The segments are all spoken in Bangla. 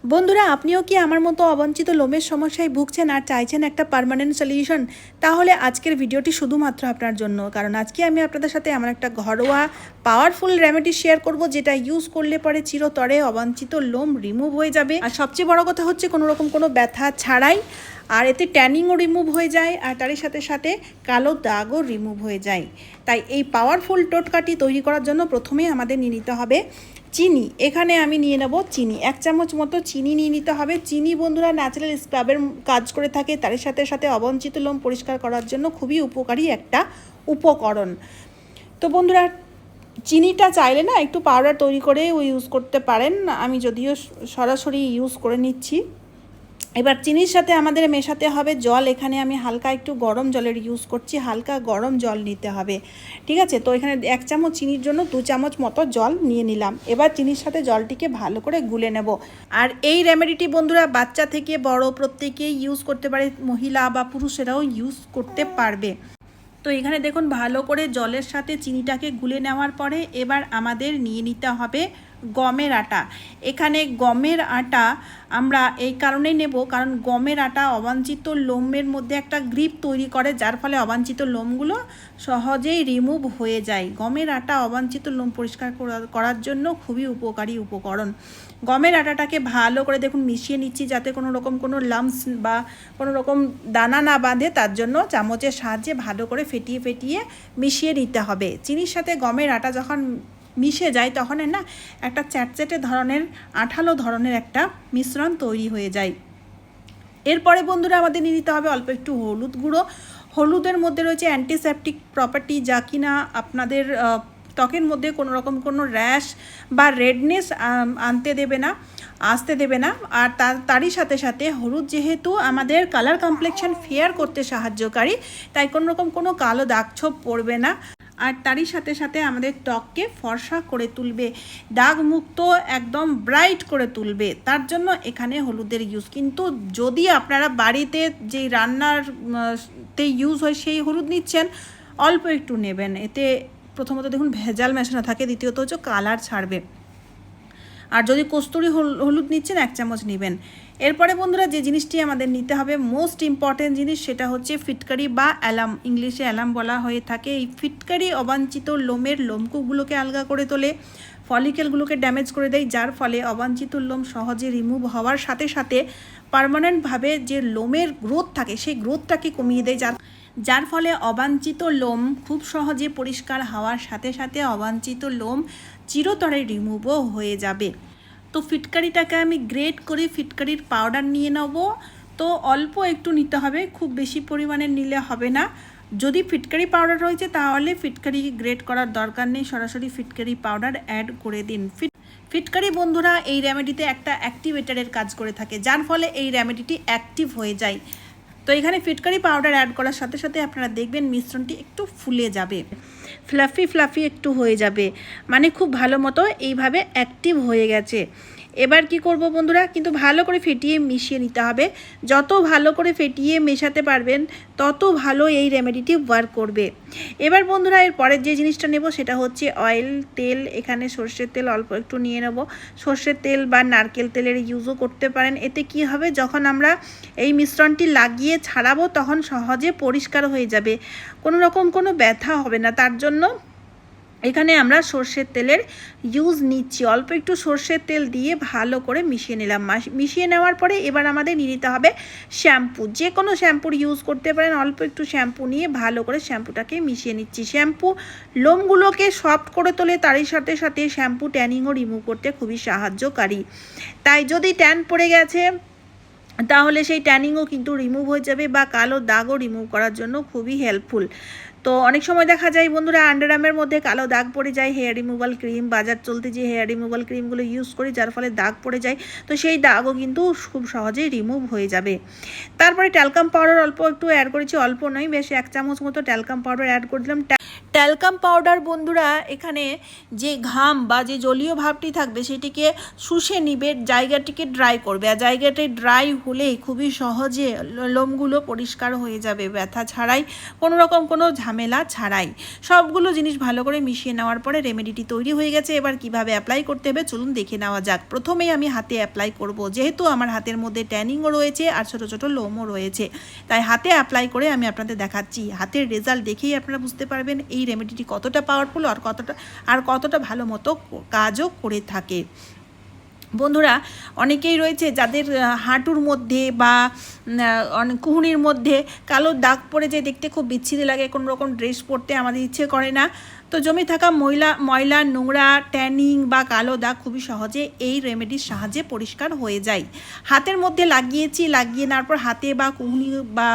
বন্ধুরা, আপনিও কি আমার মতো অবাঞ্ছিত লোমের সমস্যায় ভুগছেন আর চাইছেন একটা পার্মানেন্ট সলিউশন? তাহলে আজকের ভিডিওটি শুধুমাত্র আপনার জন্য, কারণ আজকে আমি আপনাদের সাথে আমার একটা ঘরোয়া পাওয়ারফুল রেমেডি শেয়ার করব, যেটা ইউজ করলে পরে চিরতরে অবাঞ্ছিত লোম রিমুভ হয়ে যাবে। আর সবচেয়ে বড় কথা হচ্ছে কোনো ব্যথা ছাড়াই, আর এতে ট্যানিংও রিমুভ হয়ে যায়, আর তারই সাথে সাথে কালো দাগও রিমুভ হয়ে যায়। তাই এই পাওয়ারফুল টোটকাটি তৈরি করার জন্য প্রথমেই আমাদের নিয়ে নিতে হবে চিনি। এখানে আমি নিয়ে নেব চিনি, 1 চামচ মতো চিনি নিয়ে নিতে হবে। চিনি বন্ধুরা ন্যাচারাল স্ক্রাবের কাজ করে থাকে, তার সাথে সাথে অবাঞ্ছিত লোম পরিষ্কার করার জন্য খুবই উপকারী একটা উপকরণ। তো বন্ধুরা, চিনিটা চাইলে না একটু পাউডার তৈরি করে ইউজ করতে পারেন, আমি যদিও সরাসরি ইউজ করে নিচ্ছি। এবার চিনির সাথে আমাদের মেশাতে হবে জল। এখানে আমি হালকা একটু গরম জলের ইউজ করছি, হালকা গরম জল নিতে হবে, ঠিক আছে? তো এখানে 1 চামচ চিনির জন্য 2 চামচ মতো জল নিয়ে নিলাম। এবার চিনির সাথে জলটিকে ভালো করে গুলে নেব। আর এই রেমেডিটি বন্ধুরা বাচ্চা থেকে বড় প্রত্যেকেই ইউজ করতে পারে, মহিলা বা পুরুষেরাও ইউজ করতে পারবে। তো এখানে দেখুন ভালো করে জলের সাথে চিনিটাকে গুলে নেওয়ার পরে এবার আমাদের নিয়ে নিতে হবে গমের আটা। এখানে গমের আটা আমরা এই কারণেই নেব, কারণ গমের আটা অবাঞ্ছিত লোমের মধ্যে একটা গ্রিপ তৈরি করে, যার ফলে অবাঞ্ছিত লোমগুলো সহজেই রিমুভ হয়ে যায়। গমের আটা অবাঞ্ছিত লোম পরিষ্কার করার জন্য খুবই উপকারী উপকরণ। গমের আটাটাকে ভালো করে দেখুন মিশিয়ে নিচ্ছি, যাতে কোনো লাম্পস বা কোনো রকম দানা না বাঁধে, তার জন্য চামচের সাহায্যে ভালো করে ফেটিয়ে মিশিয়ে নিতে হবে। চিনির সাথে গমের আটা যখন মিশে যায় তখন না একটা চ্যাটচ্যাটে ধরনের আঠালো ধরনের একটা মিশ্রণ তৈরি হয়ে যায়। এরপরে বন্ধুরা আমাদের নিয়ে নিতে হবে অল্প একটু হলুদ গুঁড়ো। হলুদের মধ্যে রয়েছে অ্যান্টিসেপটিক প্রপার্টি, যা কিনা আপনাদের ত্বকের মধ্যে কোনো র্যাশ বা রেডনেস আসতে দেবে না। আর তারই সাথে সাথে হলুদ যেহেতু আমাদের কালার কমপ্লেকশন ফেয়ার করতে সাহায্যকারী, তাই কোনো কালো দাগ ছোপ পড়বে না। আর তারই সাথে সাথে আমাদের ত্বককে ফর্সা করে তুলবে, দাগমুক্ত একদম ব্রাইট করে তুলবে। তার জন্য এখানে হলুদের ইউজ। কিন্তু যদি আপনারা বাড়িতে যেই রান্নাতে ইউজ হয় সেই হলুদ নিচ্ছেন, অল্প একটু নেবেন। এতে প্রথমত দেখুন ভেজাল মেশানো থাকে, দ্বিতীয়ত হচ্ছে কালার ছাড়বে। আর যদি কস্তুরি হলুদ নিচ্ছেন 1 চামচ নেবেন। এরপরে বন্ধুরা যে জিনিসটি আমাদের নিতে হবে মোস্ট ইম্পর্টেন্ট জিনিস, সেটা হচ্ছে ফিটকারি বা অ্যালাম, ইংলিশে অ্যালাম বলা হয়ে থাকে। এই ফিটকারি অবাঞ্ছিত লোমের লোমকূপগুলোকে আলগা করে তোলে, ফলিকেলগুলোকে ড্যামেজ করে দেয়, যার ফলে অবাঞ্ছিত লোম সহজে রিমুভ হওয়ার সাথে সাথে পার্মানেন্টভাবে যে লোমের গ্রোথ থাকে সেই গ্রোথটাকে কমিয়ে দেয়, যার ফলে অবাঞ্ছিত লোম খুব সহজে পরিষ্কার হওয়ার সাথে সাথে অবাঞ্ছিত লোম চিরতরে রিমুভও হয়ে যাবে। তো ফিটকারিটাকে আমি গ্রেট করে ফিটকারির পাউডার নিয়ে নেব। তো অল্প একটু নিতে হবে, খুব বেশি পরিমাণে নিলে হবে না। যদি ফিটকারি পাউডার রয়েছে তাহলে ফিটকারি গ্রেট করার দরকার নেই, সরাসরি ফিটকারি পাউডার অ্যাড করে দিন। ফিটকারি বন্ধুরা এই রেমেডিতে একটা অ্যাক্টিভেটারের কাজ করে থাকে, যার ফলে এই রেমেডিটি অ্যাক্টিভ হয়ে যায়। তো এখানে ফিটকারি পাউডার অ্যাড করার সাথে সাথে আপনারা দেখবেন মিশ্রণটি একটু ফুলে যাবে, ফ্লাফি একটু হয়ে যাবে, মানে খুব ভালো মতো এইভাবে অ্যাক্টিভ হয়ে গেছে। এবার কি করব বন্ধুরা, কিন্তু ভালো করে ফেটিয়ে মিশিয়ে নিতে হবে। যত ভালো করে ফেটিয়ে মেশাতে পারবেন তত ভালো এই রেমেডিটি ওয়ার্ক করবে। এবার বন্ধুরা এর পরের যে জিনিসটা নেব সেটা হচ্ছে অয়েল, তেল। এখানে সর্ষের তেল অল্প একটু নিয়ে নেব। সর্ষের তেল বা নারকেল তেলের ইউজও করতে পারেন। এতে কি হবে, যখন আমরা এই মিশ্রণটি লাগিয়ে ছাড়াবো তখন সহজে পরিষ্কার হয়ে যাবে, কোনো ব্যথা হবে না। তার জন্য এখানে আমরা সর্ষের তেলের ইউজ নিচ্ছি। অল্প একটু সর্ষের তেল দিয়ে ভালো করে মিশিয়ে নিলাম। মিশিয়ে নেওয়ার পরে এবার আমাদের নিয়ে নিতে হবে শ্যাম্পু। যে কোনো শ্যাম্পুর ইউজ করতে পারেন। অল্প একটু শ্যাম্পু নিয়ে ভালো করে শ্যাম্পুটাকে মিশিয়ে নিচ্ছি। শ্যাম্পু লোমগুলোকে সফট করে তোলে, তারই সাথে সাথে শ্যাম্পু ট্যানিংও রিমুভ করতে খুবই সাহায্যকারী। তাই যদি ট্যান পড়ে গেছে তাহলে সেই ট্যানিংও কিন্তু রিমুভ হয়ে যাবে, বা কালো দাগও রিমুভ করার জন্য খুবই হেল্পফুল। তো অনেক সময় দেখা যায় বন্ধুরা আন্ডারআর্মের মধ্যে কালো দাগ পড়ে যায়, হেয়ার রিমুভাল ক্রিম, বাজার চলতে যে হেয়ার রিমুভাল ক্রিমগুলো ইউজ করি যার ফলে দাগ পড়ে যায়, তো সেই দাগও কিন্তু খুব সহজেই রিমুভ হয়ে যাবে। তারপরে ট্যালকাম পাউডার অল্প একটু অ্যাড করেছি, অল্প নয়, বেশ 1 চামচ মতো ট্যালকাম পাউডার অ্যাড করে দিলাম। ট্যালকাম পাউডার বন্ধুরা এখানে যে ঘাম বা যে জলীয় ভাবটি থাকবে সেটিকে শুষে নিবে, জায়গাটিকে ড্রাই করবে, আর জায়গাটি ড্রাই হলেই খুবই সহজে লোমগুলো পরিষ্কার হয়ে যাবে, ব্যথা ছাড়াই, কোনো রকম কোনো ঝামেলা ছাড়াই। সবগুলো জিনিস ভালো করে মিশিয়ে নেওয়ার পরে রেমেডিটি তৈরি হয়ে গেছে। এবার কিভাবে অ্যাপ্লাই করতে হবে চলুন দেখে নেওয়া যাক। প্রথমেই আমি হাতে অ্যাপ্লাই করব, যেহেতু আমার হাতের মধ্যে ট্যানিংও রয়েছে আর ছোটো ছোটো লোমও রয়েছে, তাই হাতে অ্যাপ্লাই করে আমি আপনাদের দেখাচ্ছি। হাতের রেজাল্ট দেখেই আপনারা বুঝতে পারবেন এই রেমেডিটি কতটা পাওয়ারফুল আর কতটা ভালো মতো কাজও করে থাকে। বন্ধুরা অনেকেই রয়েছে যাদের হাঁটুর মধ্যে বা কুহুনির মধ্যে কালো দাগ পড়ে যায়, দেখতে খুব বিচ্ছিরি লাগে, কোনো রকম ড্রেস পরতে আমাদের ইচ্ছে করে না। তো জমে থাকা ময়লা নোংরা ট্যানিং বা কালো দাগ খুবই সহজে এই রেমেডির সাহায্যে পরিষ্কার হয়ে যায়। হাতের মধ্যে লাগিয়ে নেওয়ার পর হাতে বা কুহুনি বা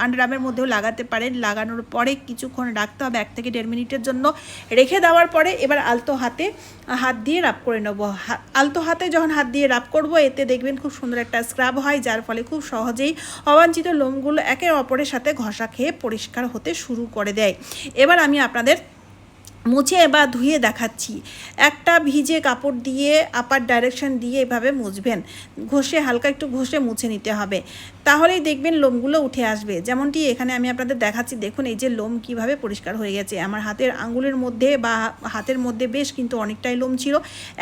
আন্ডারআর্মের মধ্যেও লাগাতে পারেন। লাগানোর পরে কিছুক্ষণ রাখতে হবে, 1 থেকে 1.5 মিনিটের জন্য রেখে দেওয়ার পরে এবার আলতো হাতে হাত দিয়ে রাব করে নেব। আলতো হাতে যখন হাত দিয়ে রাব করব, এতে দেখবেন খুব সুন্দর একটা স্ক্রাব হয়, যার ফলে খুব সহজেই অবাঞ্ছিত লোমগুলো একে অপরের সাথে ঘষা খেয়ে পরিষ্কার হতে শুরু করে দেয়। এবার আমি আপনাদের মুছে বা ধুয়ে দেখাচ্ছি। একটা ভিজে কাপড় দিয়ে আপার ডাইরেকশন দিয়ে এভাবে মুছবেন, হালকা একটু ঘষে মুছে নিতে হবে, তাহলেই দেখবেন লোমগুলো উঠে আসবে। যেমনটি এখানে আমি আপনাদের দেখাচ্ছি, দেখুন এই যে লোম কিভাবে পরিষ্কার হয়ে গেছে। আমার হাতের আঙ্গুলের মধ্যে বা হাতের মধ্যে বেশ কিন্তু অনেকটাই লোম ছিল,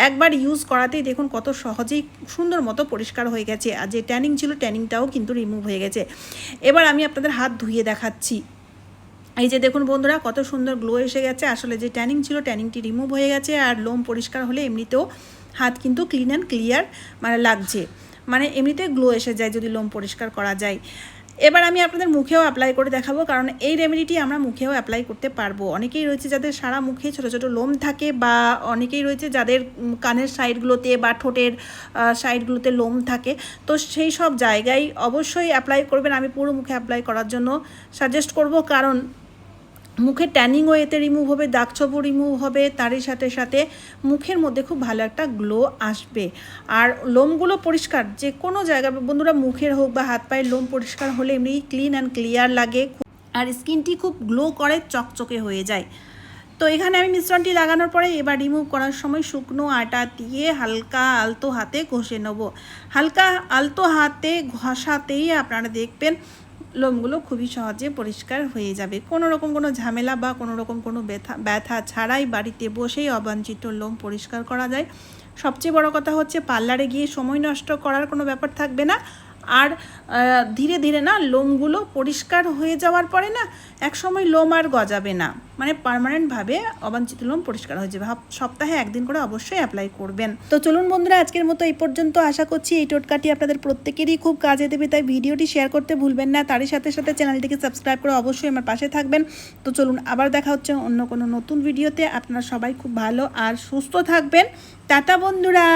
একবার ইউজ করাতেই দেখুন কত সহজেই সুন্দর মতো পরিষ্কার হয়ে গেছে। আর যে ট্যানিং ছিল ট্যানিংটাও কিন্তু রিমুভ হয়ে গেছে। এবার আমি আপনাদের হাত ধুয়ে দেখাচ্ছি। এই যে দেখুন বন্ধুরা কত সুন্দর গ্লো এসে গেছে। আসলে যে ট্যানিং ছিল ট্যানিংটি রিমুভ হয়ে গেছে, আর লোম পরিষ্কার হলে এমনিতেও হাত কিন্তু ক্লিন অ্যান্ড ক্লিয়ার লাগছে, এমনিতে গ্লো এসে যায় যদি লোম পরিষ্কার করা যায়। এবার আমি আপনাদের মুখেও অ্যাপ্লাই করে দেখাবো, কারণ এই রেমেডিটি আমরা মুখেও অ্যাপ্লাই করতে পারবো। অনেকেই রয়েছে যাদের সারা মুখে ছোটো ছোটো লোম থাকে, বা অনেকেই রয়েছে যাদের কানের সাইডগুলোতে বা ঠোঁটের সাইডগুলোতে লোম থাকে, তো সেই সব জায়গায় অবশ্যই অ্যাপ্লাই করবেন। আমি পুরো মুখে অ্যাপ্লাই করার জন্য সাজেস্ট করব, কারণ মুখের ট্যানিংও এতে রিমুভ হবে, দাগছোপও রিমুভ হবে, তারই সাথে সাথে মুখের মধ্যে খুব ভালো একটা গ্লো আসবে। আর লোমগুলো পরিষ্কার যে কোনো জায়গায় বন্ধুরা, মুখের হোক বা হাত পায়ের লোম পরিষ্কার হলে এমনি ক্লিন অ্যান্ড ক্লিয়ার লাগে, আর স্কিনটি খুব গ্লো করে, চকচকে হয়ে যায়। তো এখানে আমি মিশ্রণটি লাগানোর পরে এবার রিমুভ করার সময় শুকনো আটা দিয়ে হালকা আলতো হাতে ঘষে নেব। হালকা আলতো হাতে ঘষাতেই আপনারা দেখবেন লোমগুলো খুবই সহজে পরিষ্কার হয়ে যাবে। কোনো রকম কোনো ঝামেলা বা কোনো রকম কোনো ব্যথা ছাড়াই বাড়িতে বসেই অবাঞ্ছিত লোম পরিষ্কার করা যায়। সবচেয়ে বড় কথা হচ্ছে পার্লারে গিয়ে সময় নষ্ট করার কোনো ব্যাপার থাকবে না। আর ধীরে ধীরে না লোমগুলো পরিষ্কার হয়ে যাওয়ার পরে না এক সময় লোম আর গজাবে না, পার্মানেন্টভাবে অবাঞ্ছিত লোম পরিষ্কার হয়ে যাবে। সপ্তাহে 1 দিন করে অবশ্যই অ্যাপ্লাই করবেন। তো চলুন বন্ধুরা, আজকের মতো এই পর্যন্ত। আশা করছি এই টোটকাটি আপনাদের প্রত্যেকেরই খুব কাজে দেবে, তাই ভিডিওটি শেয়ার করতে ভুলবেন না। তারই সাথে সাথে চ্যানেলটিকে সাবস্ক্রাইব করে অবশ্যই আমার পাশে থাকবেন। তো চলুন আবার দেখা হচ্ছে অন্য কোনো নতুন ভিডিওতে। আপনারা সবাই খুব ভালো আর সুস্থ থাকবেন। টাটা বন্ধুরা।